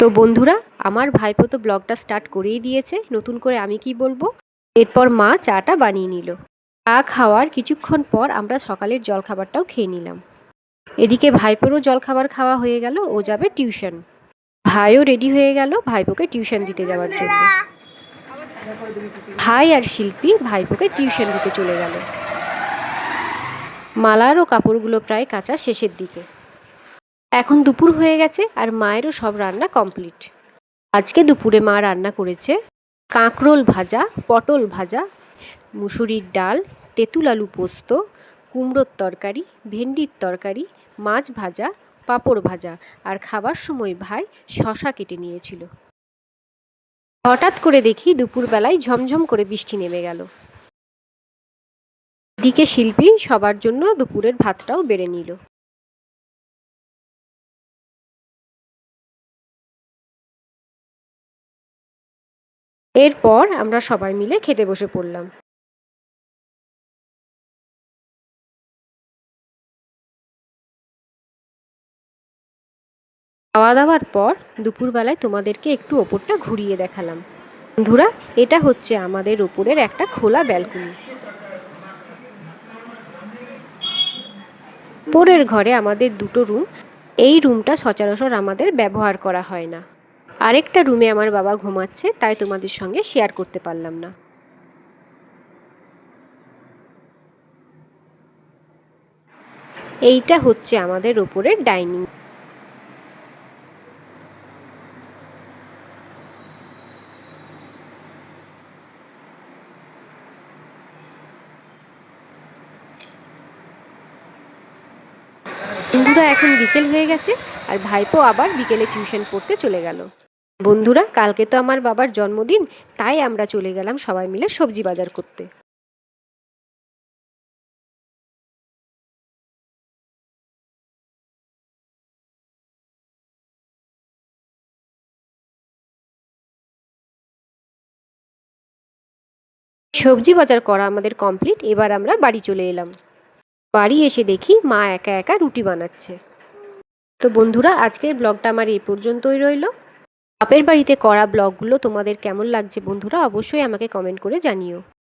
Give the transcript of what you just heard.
তো বন্ধুরা, আমার ভাইপো তো ব্লগটা স্টার্ট করেই দিয়েছে। নতুন করে আমি কি বলবো। এরপর মা চাটা বানিয়ে নিল। চা খাওয়ার কিছুক্ষণ পর আমরা সকালের জলখাবারটাও খেয়ে নিলাম। এদিকে ভাইপোরও জলখাবার খাওয়া হয়ে গেল, ও যাবে টিউশন। ভাইও রেডি হয়ে গেল ভাইপোকে টিউশন দিতে যাওয়ার জন্য। ভাই আর শিল্পী ভাইপোকে টিউশন দিতে চলে গেল। মালার ও কাপড়গুলো প্রায় কাচা শেষের দিকে। এখন দুপুর হয়ে গেছে আর মায়েরও সব রান্না কমপ্লিট। আজকে দুপুরে মা রান্না করেছে কাঁকরোল ভাজা, পটল ভাজা, মুসুরির ডাল, তেঁতুল আলু পোস্ত, কুমড়োর তরকারি, ভেন্ডির তরকারি, মাছ ভাজা, পাঁপড় ভাজা, আর খাবার সময় ভাই শশা কেটে নিয়েছিল। হঠাৎ করে দেখি দুপুরবেলায় ঝমঝম করে বৃষ্টি নেমে গেল। এদিকে শিল্পী সবার জন্য দুপুরের ভাতটাও বেড়ে নিল। এরপর আমরা সবাই মিলে খেতে বসে পড়লাম। খাওয়া দাওয়ার পর দুপুরবেলায় তোমাদেরকে একটু ওপরটা ঘুরিয়ে দেখালাম। বন্ধুরা, এটা হচ্ছে আমাদের ওপরের একটা খোলা ব্যালকনি। ওপরের ঘরে আমাদের দুটো রুম। এই রুমটা সচরাচর আমাদের ব্যবহার করা হয় না। আরেকটা রুমে আমার বাবা ঘুমাচ্ছে, তাই তোমাদের সঙ্গে শেয়ার করতে পারলাম না। এইটা হচ্ছে আমাদের ওপরের ডাইনিং। বন্ধুরা, এখন বিকেল হয়ে গেছে আর ভাইপো আবার বিকেলে টিউশন পড়তে চলে গেল। বন্ধুরা, কালকে তো আমার বাবার জন্মদিন, তাই আমরা চলে গেলাম সবাই মিলে সবজি বাজার করতে। সবজি বাজার করা আমাদের কমপ্লিট। এবার আমরা বাড়ি চলে এলাম। বাড়ি এসে দেখি মা একা একা রুটি বানাচ্ছে। তো বন্ধুরা, আজকের ব্লগটা আমার এই পর্যন্তই রইল। বাপের বাড়িতে করা ব্লগগুলো তোমাদের কেমন লাগছে বন্ধুরা, অবশ্যই আমাকে কমেন্ট করে জানিও।